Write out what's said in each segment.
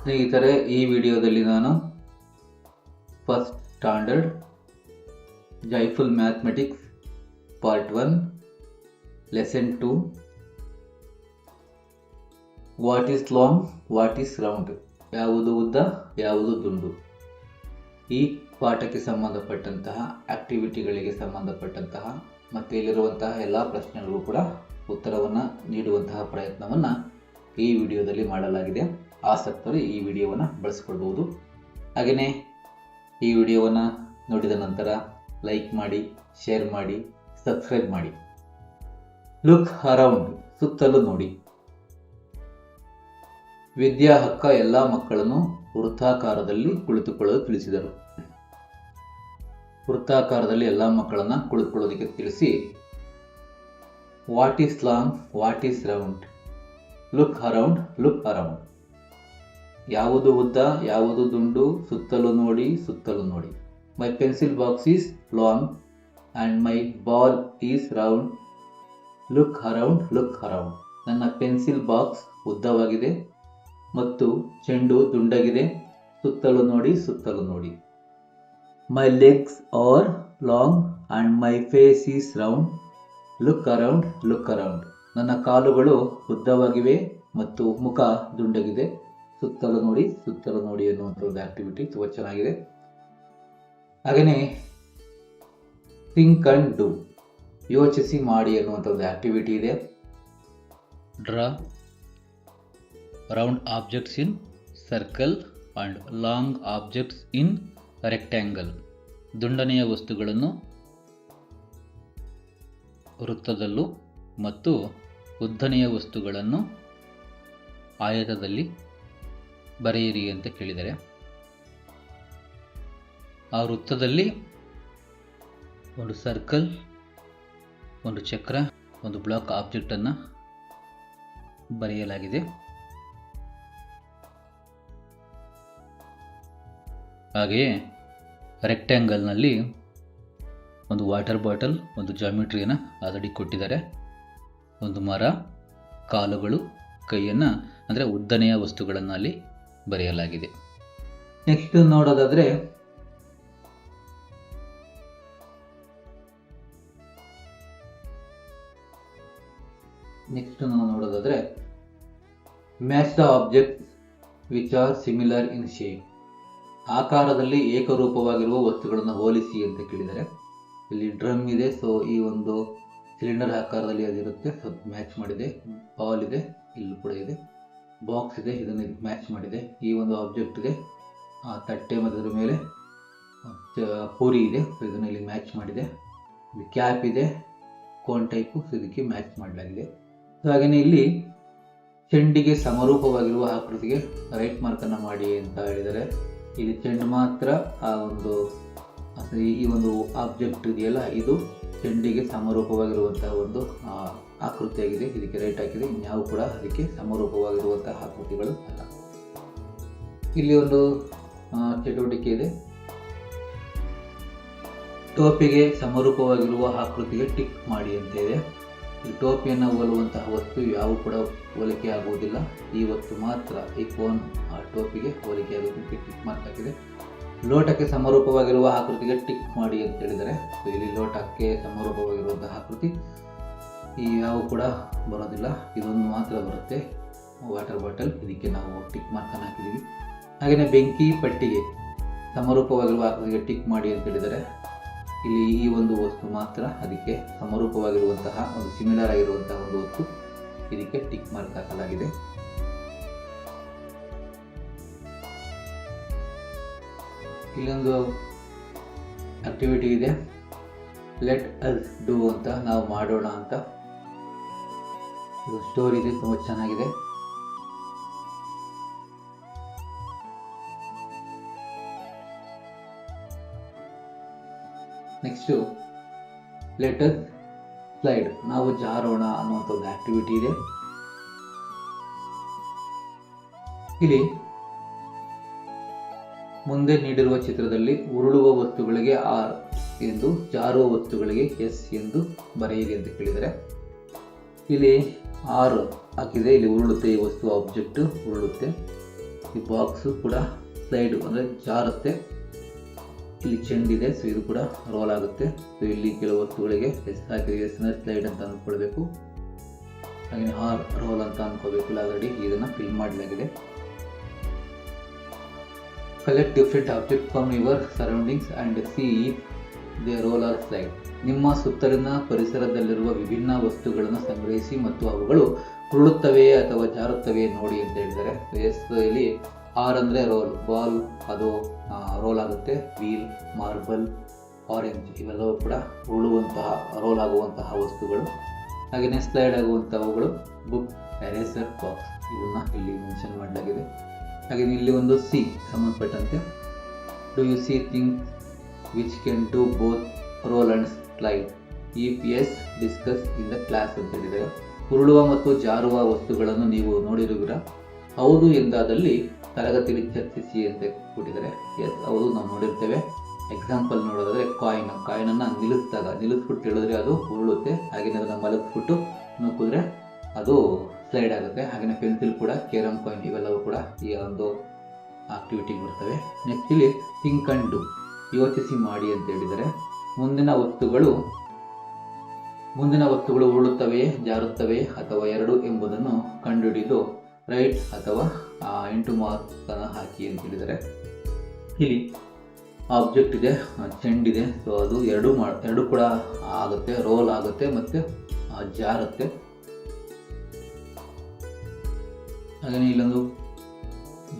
ಸ್ನೇಹಿತರೆ, ಈ ವಿಡಿಯೋದಲ್ಲಿ ನಾನು first standard joyful mathematics part 1 lesson 2 what is long, what is round, ಯಾವುದು ಉದ್ದ ಯಾವುದು ದುಂಡು, ಈ ಪಾಠಕ್ಕೆ ಸಂಬಂಧಪಟ್ಟಂತಹ ಆಕ್ಟಿವಿಟಿಗಳಿಗೆ ಸಂಬಂಧಪಟ್ಟಂತಹ ಮತ್ತು ಇಲ್ಲಿರುವಂತಹ ಎಲ್ಲ ಪ್ರಶ್ನೆಗಳಿಗೂ ಕೂಡ ಉತ್ತರವನ್ನು ನೀಡುವಂತಹ ಪ್ರಯತ್ನವನ್ನು ಈ ವಿಡಿಯೋದಲ್ಲಿ ಮಾಡಲಾಗಿದೆ. ಆಸಕ್ತರು ಈ ವಿಡಿಯೋವನ್ನು ಬಳಸ್ಕೊಳ್ಬೋದು. ಹಾಗೆಯೇ ಈ ವಿಡಿಯೋವನ್ನು ನೋಡಿದ ನಂತರ ಲೈಕ್ ಮಾಡಿ, ಶೇರ್ ಮಾಡಿ, ಸಬ್ಸ್ಕ್ರೈಬ್ ಮಾಡಿ. ಲುಕ್ ಅರೌಂಡ್, ಸುತ್ತಲೂ ನೋಡಿ. ವಿದ್ಯಾ ಅಕ್ಕ ಎಲ್ಲ ಮಕ್ಕಳನ್ನು ವೃತ್ತಾಕಾರದಲ್ಲಿ ಕುಳಿತುಕೊಳ್ಳಲು ತಿಳಿಸಿದರು. ವೃತ್ತಾಕಾರದಲ್ಲಿ ಎಲ್ಲ ಮಕ್ಕಳನ್ನು ಕುಳಿತುಕೊಳ್ಳೋದಕ್ಕೆ ತಿಳಿಸಿ what is long, what is round, look around, look around. ಯಾವುದು ಉದ್ದ ಯಾವುದು ದುಂಡು, ಸುತ್ತಲೂ ನೋಡಿ, ಸುತ್ತಲೂ ನೋಡಿ. My pencil box is long and my ball is round, look around, look around. ನನ್ನ ಪೆನ್ಸಿಲ್ ಬಾಕ್ಸ್ ಉದ್ದವಾಗಿದೆ ಮತ್ತು ಚೆಂಡು ದುಂಡಗಿದೆ, ಸುತ್ತಲೂ ನೋಡಿ, ಸುತ್ತಲೂ ನೋಡಿ. My legs are long and my face is round, look around, look around. ನನ್ನ ಕಾಲುಗಳು ಉದ್ದವಾಗಿವೆ ಮತ್ತು ಮುಖ ದುಂಡಗಿದೆ, ಸುತ್ತಲೂ ನೋಡಿ, ಸುತ್ತಲೂ ನೋಡಿ ಅನ್ನುವಂಥ ಒಂದು ಆಕ್ಟಿವಿಟಿ ತುಂಬ ಚೆನ್ನಾಗಿದೆ. ಹಾಗೆಯೇ ಥಿಂಕ್ ಅಂಡ್ ಡೂ, ಯೋಚಿಸಿ ಮಾಡಿ ಅನ್ನುವಂಥ ಒಂದು ಆಕ್ಟಿವಿಟಿ ಇದೆ. Draw round objects in circle and long objects in rectangle. ದುಂಡನೆಯ ವಸ್ತುಗಳನ್ನು ವೃತ್ತದಲ್ಲೂ ಮತ್ತು ಉದ್ದನೆಯ ವಸ್ತುಗಳನ್ನು ಆಯತದಲ್ಲಿ ಬರೆಯಿರಿ ಅಂತ ಕೇಳಿದರೆ, ಆ ವೃತ್ತದಲ್ಲಿ ಒಂದು ಸರ್ಕಲ್, ಒಂದು ಚಕ್ರ, ಒಂದು ಬ್ಲಾಕ್ ಆಬ್ಜೆಕ್ಟನ್ನು ಬರೆಯಲಾಗಿದೆ. ಹಾಗೆಯೇ ರೆಕ್ಟ್ಯಾಂಗಲ್ನಲ್ಲಿ ಒಂದು ವಾಟರ್ ಬಾಟಲ್, ಒಂದು ಜಾಮಿಟ್ರಿಯನ್ನು ಆಲ್ರೆಡಿ ಕೊಟ್ಟಿದ್ದಾರೆ. ಒಂದು ಮರ, ಕಾಲುಗಳು, ಕೈಯನ್ನು ಅಂದರೆ ಉದ್ದನೆಯ ವಸ್ತುಗಳನ್ನು ಅಲ್ಲಿ ಬರೆಯಲಾಗಿದೆ. ನೆಕ್ಸ್ಟ್ ನೋಡೋದಾದರೆ match the objects which are similar in shape. ಆಕಾರದಲ್ಲಿ ಏಕರೂಪವಾಗಿರುವ ವಸ್ತುಗಳನ್ನು ಹೋಲಿಸಿ ಅಂತ ಕೇಳಿದರೆ, ಇಲ್ಲಿ ಡ್ರಮ್ ಇದೆ, ಸೊ ಈ ಒಂದು ಸಿಲಿಂಡರ್ ಆಕಾರದಲ್ಲಿ ಅದಿರುತ್ತೆ, ಸೊ ಮ್ಯಾಚ್ ಮಾಡಿದೆ. ಬಾಲ್ ಇದೆ, ಇಲ್ಲೂ ಕೂಡ ಇದೆ. ಬಾಕ್ಸ್ ಇದೆ, ಇದನ್ನು ಮ್ಯಾಚ್ ಮಾಡಿದೆ. ಈ ಒಂದು ಆಬ್ಜೆಕ್ಟ್ ಇದೆ, ತಟ್ಟೆ ಮತ್ತು ಅದರ ಮೇಲೆ ಪೂರಿ ಇದೆ, ಸೊ ಇದನ್ನು ಇಲ್ಲಿ ಮ್ಯಾಚ್ ಮಾಡಿದೆ. ಇಲ್ಲಿ ಕ್ಯಾಪ್ ಇದೆ, ಕೋನ್ ಟೈಪು, ಸೊ ಇದಕ್ಕೆ ಮ್ಯಾಚ್ ಮಾಡಲಾಗಿದೆ. ಸೊ ಹಾಗೆಯೇ ಇಲ್ಲಿ ಚೆಂಡಿಗೆ ಸಮರೂಪವಾಗಿರುವ ಆಕೃತಿಗೆ ರೈಟ್ ಮಾರ್ಕನ್ನು ಮಾಡಿ ಅಂತ ಹೇಳಿದರೆ, ಇಲ್ಲಿ ಚೆಂಡು ಮಾತ್ರ ಆ ಒಂದು ಈ ಒಂದು ಆಬ್ಜೆಕ್ಟ್ ಇದೆಯಲ್ಲ, ಇದು ಚೆಂಡಿಗೆ ಸಮರೂಪವಾಗಿರುವಂತಹ ಒಂದು ಆಕೃತಿಯಾಗಿದೆ, ಇದಕ್ಕೆ ರೈಟ್ ಹಾಕಿದೆ. ಇನ್ಯಾವು ಕೂಡ ಅದಕ್ಕೆ ಸಮರೂಪವಾಗಿರುವಂತಹ ಆಕೃತಿಗಳು ಅಲ್ಲ. ಇಲ್ಲಿ ಒಂದು ಚಟುವಟಿಕೆ ಇದೆ. ಟೋಪಿಗೆ ಸಮರೂಪವಾಗಿರುವ ಆಕೃತಿಗೆ ಟಿಕ್ ಮಾಡಿ ಅಂತ ಇದೆ. ಈ ಟೋಪಿಯನ್ನು ಹೋಲುವಂತಹ ವಸ್ತು ಯಾವ ಕೂಡ ಹೋಲಿಕೆ ಆಗುವುದಿಲ್ಲ. ಈ ವಸ್ತು ಮಾತ್ರ, ಈ ಫೋನ್ ಆ ಟೋಪಿಗೆ ಹೋಲಿಕೆ ಆಗೋದಕ್ಕೆ ಟಿಕ್ ಮಾರ್ಕ್ ಹಾಕಿದೆ. ಲೋಟಕ್ಕೆ ಸಮರೂಪವಾಗಿರುವ ಆಕೃತಿಗೆ ಟಿಕ್ ಮಾಡಿ ಅಂತ ಹೇಳಿದರೆ, ಸೊ ಇಲ್ಲಿ ಲೋಟಕ್ಕೆ ಸಮರೂಪವಾಗಿರುವಂತಹ ಆಕೃತಿ ಈ ಯಾವ ಕೂಡ ಬರೋದಿಲ್ಲ, ಇದೊಂದು ಮಾತ್ರ ಬರುತ್ತೆ, ವಾಟರ್ ಬಾಟಲ್. ಇದಕ್ಕೆ ನಾವು ಟಿಕ್ ಮಾರ್ಕನ್ನು ಹಾಕಿದ್ದೀವಿ. ಹಾಗೆಯೇ ಬೆಂಕಿ ಪಟ್ಟಿಗೆ ಸಮರೂಪವಾಗಿರುವ ಆಕೃತಿಗೆ ಟಿಕ್ ಮಾಡಿ ಅಂತ ಹೇಳಿದರೆ, ಇಲ್ಲಿ ಈ ಒಂದು ವಸ್ತು ಮಾತ್ರ ಅದಕ್ಕೆ ಸಮರೂಪವಾಗಿರುವಂತಹ ಒಂದು ಸಿಮಿಲರ್ ಆಗಿರುವಂತಹ ಒಂದು ವಸ್ತು, ಇದಕ್ಕೆ ಟಿಕ್ ಮಾರ್ಕ್ ಹಾಕಲಾಗಿದೆ. ಇಲ್ಲೊಂದು ಆಕ್ಟಿವಿಟಿ ಇದೆ, ಲೆಟ್ ಅಸ್ ಡೂ ಅಂತ, ನಾವು ಮಾಡೋಣ ಅಂತ. ಇದು ಸ್ಟೋರಿ ಇದೆ, ತುಂಬ ಚೆನ್ನಾಗಿದೆ. ನೆಕ್ಸ್ಟು ಲೆಟ್ ಅಸ್ ಸ್ಲೈಡ್, ನಾವು ಜಾರೋಣ ಅನ್ನುವಂಥ ಒಂದು ಆಕ್ಟಿವಿಟಿ ಇದೆ. ಇಲ್ಲಿ ಮುಂದೆ ನೀಡಿರುವ ಚಿತ್ರದಲ್ಲಿ ಉರುಳುವ ವಸ್ತುಗಳಿಗೆ ಆರ್ ಎಂದು, ಜಾರುವ ವಸ್ತುಗಳಿಗೆ ಎಸ್ ಎಂದು ಬರೆಯಿರಿ ಅಂತ ಕೇಳಿದರೆ, ಇಲ್ಲಿ 6 ಹಾಕಿದೆ. ಇಲ್ಲಿ ಉರುಳುತ್ತೆ, ಈ ವಸ್ತು ಆಬ್ಜೆಕ್ಟ್ ಉರುಳುತ್ತೆ. ಈ ಬಾಕ್ಸು ಕೂಡ ಸ್ಲೈಡ್ ಅಂದರೆ ಜಾರುತ್ತೆ. ಇಲ್ಲಿ ಚೆಂಡಿದೆ, ಸೊ ಇದು ಕೂಡ ರೋಲ್ ಆಗುತ್ತೆ. ಸೊ ಇಲ್ಲಿ ಕೆಲವು ವಸ್ತುಗಳಿಗೆ ಎಸ್ ಹಾಕಿದ್ರೆ ಎಸ್ನ ಸ್ಲೈಡ್ ಅಂತ ಅಂದ್ಕೊಳ್ಬೇಕು, ಹಾಗೆ ಆರ್ ರೋಲ್ ಅಂತ ಅಂದ್ಕೋಬೇಕು. ಇಲ್ಲ ಆಲ್ರೆಡಿ ಇದನ್ನು ಫಿಲ್ ಮಾಡಲಾಗಿದೆ. Collect different object from your surroundings and see if they roll or slide. ನಿಮ್ಮ ಸುತ್ತಲಿನ ಪರಿಸರದಲ್ಲಿರುವ ವಿಭಿನ್ನ ವಸ್ತುಗಳನ್ನು ಸಂಗ್ರಹಿಸಿ ಮತ್ತು ಅವುಗಳು ಉರುಳುತ್ತವೆಯೇ ಅಥವಾ ಜಾರುತ್ತವೆಯೇ ನೋಡಿ ಅಂತ ಹೇಳಿದ್ದಾರೆ. ಎಸ್ ಇಲ್ಲಿ ಆರ್ ಅಂದರೆ ರೋಲ್, ಬಾಲ್ ಅದು ರೋಲ್ ಆಗುತ್ತೆ. ವೀಲ್, ಮಾರ್ಬಲ್, ಆರೆಂಜ್ ಇವೆಲ್ಲವೂ ಕೂಡ ಉರುಳುವಂತಹ ರೋಲ್ ಆಗುವಂತಹ ವಸ್ತುಗಳು. ಹಾಗೆಯೇ ಸ್ಲೈಡ್ ಆಗುವಂಥವುಗಳು ಬುಕ್, ಎರೇಸರ್, ಬಾಕ್ಸ್ ಇವನ್ನ ಇಲ್ಲಿ ಮೆನ್ಷನ್ ಮಾಡಲಾಗಿದೆ. ಹಾಗೆ ಇಲ್ಲಿ ಒಂದು ಸಿ ಸಂಬಂಧಪಟ್ಟಂತೆ do you see things which can do both roll and slide, if as discuss in the class ಅಂತ ಹೇಳಿದ್ದಾರೆ. ಉರುಳುವ ಮತ್ತು ಜಾರುವ ವಸ್ತುಗಳನ್ನು ನೀವು ನೋಡಿರುವಿರಾ? ಹೌದು ಎಂದಾದಲ್ಲಿ ತರಗತಿಯಲ್ಲಿ ಚರ್ಚಿಸಿ ಅಂತ ಕೊಟ್ಟಿದ್ದಾರೆ. ಎಸ್ ಹೌದು, ನಾವು ನೋಡಿರ್ತೇವೆ. ಎಕ್ಸಾಂಪಲ್ ನೋಡೋದಾದರೆ ಕಾಯಿನನ್ನು ನಿಲ್ಲಿಸ್ಬಿಟ್ಟು ಹೇಳಿದ್ರೆ ಅದು ಉರುಳುತ್ತೆ. ಹಾಗೆಯೇ ಅದನ್ನು ಮಲಗಿಸ್ಬಿಟ್ಟು ನೂಕಿದ್ರೆ ಅದು ಸ್ಲೈಡ್ ಆಗುತ್ತೆ. ಹಾಗೆಯೇ ಪೆನ್ಸಿಲ್ ಕೂಡ, ಕೇರಮ್ ಕಾಯಿನ್ ಇವೆಲ್ಲವೂ ಕೂಡ ಈ ಒಂದು ಆಕ್ಟಿವಿಟಿಗೆ ಬರ್ತವೆ. ನೆಕ್ಸ್ಟ್ ಇಲ್ಲಿ ಥಿಂಕ್ ಅಂಡ್ ಡು, ಯೋಚಿಸಿ ಮಾಡಿ ಅಂತ ಹೇಳಿದ್ದಾರೆ. ಮುಂದಿನ ವಸ್ತುಗಳು ಉರುಳುತ್ತವೆಯೇ, ಜಾರುತ್ತವೆಯೇ ಅಥವಾ ಎರಡು ಎಂಬುದನ್ನು ಕಂಡುಹಿಡಿದು ರೈಟ್ ಅಥವಾ 8 ಮಾರ್ಕ್ಸ್ ಅನ್ನು ಹಾಕಿ ಅಂತ ಹೇಳಿದ್ದಾರೆ. ಇಲ್ಲಿ ಆಬ್ಜೆಕ್ಟ್ ಇದೆ, ಚೆಂಡಿದೆ, ಸೊ ಅದು ಎರಡು ಕೂಡ ಆಗುತ್ತೆ, ರೋಲ್ ಆಗುತ್ತೆ ಮತ್ತು ಜಾರುತ್ತೆ. ಹಾಗೆಯೇ ಇಲ್ಲೊಂದು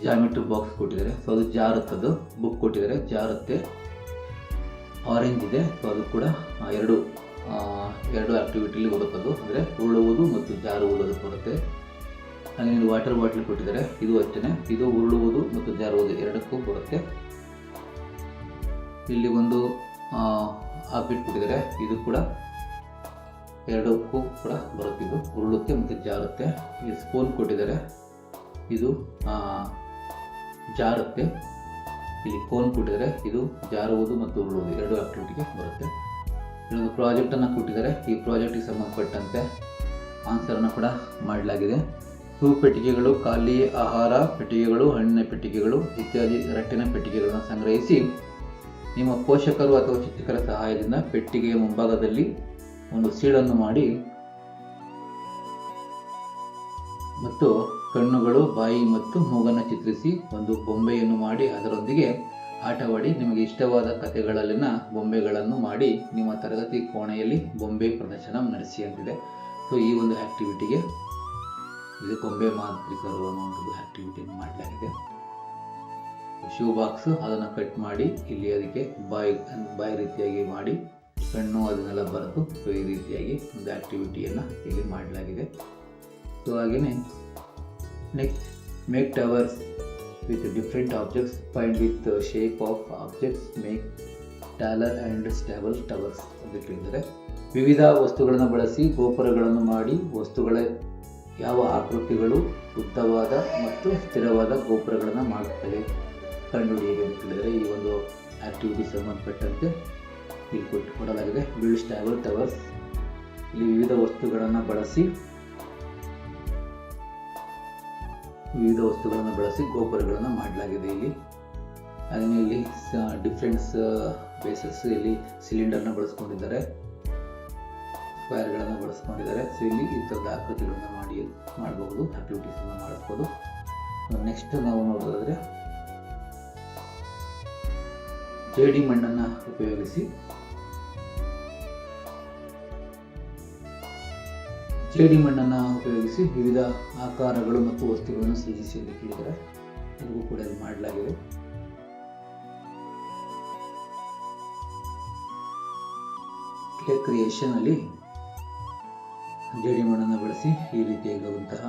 ಜಾಮಿಟ್ರಿ ಬಾಕ್ಸ್ ಕೊಟ್ಟಿದ್ದಾರೆ, ಸೊ ಅದು ಜಾರುತ್ತದು. ಬುಕ್ ಕೊಟ್ಟಿದ್ದಾರೆ, ಜಾರುತ್ತೆ. ಆರೆಂಜ್ ಇದೆ, ಸೊ ಅದು ಕೂಡ ಎರಡು ಆಕ್ಟಿವಿಟಿಲಿ ಬರುತ್ತದು, ಅಂದರೆ ಉರುಳುವುದು ಮತ್ತು ಜಾರುವುದು ಬರುತ್ತೆ. ಹಾಗೆ ಇಲ್ಲಿ ವಾಟರ್ ಬಾಟಲ್ ಕೊಟ್ಟಿದ್ದಾರೆ, ಇದು ಅಷ್ಟೇ, ಇದು ಉರುಳುವುದು ಮತ್ತು ಜಾರುವುದು ಎರಡಕ್ಕೂ ಬರುತ್ತೆ. ಇಲ್ಲಿ ಒಂದು ಆಬ್ಜೆಕ್ಟ್ ಕೊಟ್ಟಿದ್ದಾರೆ, ಇದು ಕೂಡ ಎರಡಕ್ಕೂ ಕೂಡ ಬರುತ್ತೆ, ಇದು ಉರುಳುತ್ತೆ ಮತ್ತು ಜಾರುತ್ತೆ. ಈ ಸ್ಪೂನ್ ಕೊಟ್ಟಿದ್ದಾರೆ, ಇದು ಜಾರುತ್ತೆ. ಇಲ್ಲಿ ಕೋನ್ ಕೊಟ್ಟಿದ್ದಾರೆ, ಇದು ಜಾರುವುದು ಮತ್ತು ಉರುಳುವುದು ಎರಡು ಆಕ್ಟಿವಿಟಿಗೆ ಬರುತ್ತೆ. ಇಲ್ಲೊಂದು ಪ್ರಾಜೆಕ್ಟನ್ನು ಕೊಟ್ಟಿದ್ದಾರೆ, ಈ ಪ್ರಾಜೆಕ್ಟಿಗೆ ಸಂಬಂಧಪಟ್ಟಂತೆ ಆನ್ಸರನ್ನು ಕೂಡ ಮಾಡಲಾಗಿದೆ. ಪೆಟ್ಟಿಗೆಗಳು, ಖಾಲಿ ಆಹಾರ ಪೆಟ್ಟಿಗೆಗಳು, ಹಣ್ಣಿನ ಪೆಟ್ಟಿಗೆಗಳು ಇತ್ಯಾದಿ ರಟ್ಟಿನ ಪೆಟ್ಟಿಗೆಗಳನ್ನು ಸಂಗ್ರಹಿಸಿ ನಿಮ್ಮ ಪೋಷಕರು ಅಥವಾ ಶಿಕ್ಷಕರ ಸಹಾಯದಿಂದ ಪೆಟ್ಟಿಗೆಯ ಮುಂಭಾಗದಲ್ಲಿ ಒಂದು ಸೀಳನ್ನು ಮಾಡಿ ಮತ್ತು ಕಣ್ಣುಗಳು, ಬಾಯಿ ಮತ್ತು ಮೂಗನ್ನು ಚಿತ್ರಿಸಿ ಒಂದು ಬೊಂಬೆಯನ್ನು ಮಾಡಿ ಅದರೊಂದಿಗೆ ಆಟವಾಡಿ ನಿಮಗೆ ಇಷ್ಟವಾದ ಕಥೆಗಳಲ್ಲಿನ ಬೊಂಬೆಗಳನ್ನು ಮಾಡಿ ನಿಮ್ಮ ತರಗತಿ ಕೋಣೆಯಲ್ಲಿ ಬೊಂಬೆ ಪ್ರದರ್ಶನ ನಡೆಸಿ ಅಂತಿದೆ. ಸೊ ಈ ಒಂದು ಆ್ಯಕ್ಟಿವಿಟಿಗೆ ಇದು ಬೊಂಬೆ ಮಾಂತ್ರಿಕರು ಅನ್ನುವಂಥದ್ದು ಆ್ಯಕ್ಟಿವಿಟಿಯನ್ನು ಮಾಡಲಾಗಿದೆ. ಶೂ ಬಾಕ್ಸು ಅದನ್ನು ಕಟ್ ಮಾಡಿ ಇಲ್ಲಿ ಅದಕ್ಕೆ ಬಾಯಿ ರೀತಿಯಾಗಿ ಮಾಡಿ ಕಣ್ಣು ಅದನ್ನೆಲ್ಲ ಬರೆದು ಸೊ ಈ ರೀತಿಯಾಗಿ ಒಂದು ಆ್ಯಕ್ಟಿವಿಟಿಯನ್ನು ಇಲ್ಲಿ ಮಾಡಲಾಗಿದೆ. ಸೊ ಹಾಗೆಯೇ next make towers with different objects, find with the shape of objects, make taller and stable towers ಅಂತ ಹೇಳಿದ್ದಾರೆ. ವಿವಿಧ ವಸ್ತುಗಳನ್ನು ಬಳಸಿ ಗೋಪುರಗಳನ್ನು ಮಾಡಿ ವಸ್ತುಗಳ ಯಾವ ಆಕೃತಿಗಳು ಉದ್ದವಾದ ಮತ್ತು ಸ್ಥಿರವಾದ ಗೋಪುರಗಳನ್ನು ಮಾಡುತ್ತವೆ ಕಂಡುಹಿಡಿಯಿರಿ ಅಂತ ಹೇಳಿದರೆ ಈ ಒಂದು ಆಕ್ಟಿವಿಟಿ ಸಂಬಂಧಪಟ್ಟಂತೆ ಇಲ್ಲಿ ಕೊಡಲಾಗಿದೆ. ಬಿಲ್ಡ್ ಸ್ಟೇಬಲ್ ಟವರ್ಸ್, ಇಲ್ಲಿ ವಿವಿಧ ವಸ್ತುಗಳನ್ನು ಬಳಸಿ ಗೋಪುರಗಳನ್ನು ಮಾಡಲಾಗಿದೆ ಇಲ್ಲಿ. ಹಾಗೆಯೇ ಇಲ್ಲಿ ಡಿಫ್ರೆಂಟ್ಸ್ ಬೇಸಸ್, ಇಲ್ಲಿ ಸಿಲಿಂಡರ್ನ ಬಳಸ್ಕೊಂಡಿದ್ದಾರೆ, ಸ್ಕ್ವೇರ್ಗಳನ್ನು ಬಳಸ್ಕೊಂಡಿದ್ದಾರೆ. ಸೊ ಇಲ್ಲಿ ಈ ಥರದ ಆಕೃತಿಗಳನ್ನು ಮಾಡಬಹುದು, ಆಕ್ಟಿವಿಟೀಸನ್ನು ಮಾಡಿಸ್ಬೋದು. ನೆಕ್ಸ್ಟ್ ನಾವು ನೋಡೋದಾದರೆ ಜೇಡಿ ಮಣ್ಣನ್ನು ಉಪಯೋಗಿಸಿ ವಿವಿಧ ಆಕಾರಗಳು ಮತ್ತು ವಸ್ತುಗಳನ್ನು ಸೃಜಿಸಿ ಎಂದು ಕೇಳಿದರೆ ಇದಕ್ಕೂ ಕೂಡ ಇದು ಮಾಡಲಾಗಿದೆ. ಕ್ಲೇ ಕ್ರಿಯೇಷನ್ ಅಲ್ಲಿ ಜೇಡಿ ಮಣ್ಣನ್ನು ಬಳಸಿ ಈ ರೀತಿಯಾಗಿರುವಂತಹ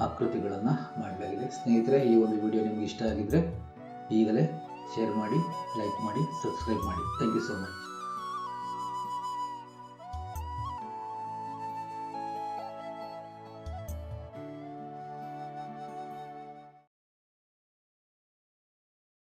ಆಕೃತಿಗಳನ್ನು ಮಾಡಲಾಗಿದೆ. ಸ್ನೇಹಿತರೆ, ಈ ಒಂದು ವಿಡಿಯೋ ನಿಮಗೆ ಇಷ್ಟ ಆಗಿದ್ರೆ ಈಗಲೇ ಶೇರ್ ಮಾಡಿ, ಲೈಕ್ ಮಾಡಿ, ಸಬ್ಸ್ಕ್ರೈಬ್ ಮಾಡಿ. Thank you so much.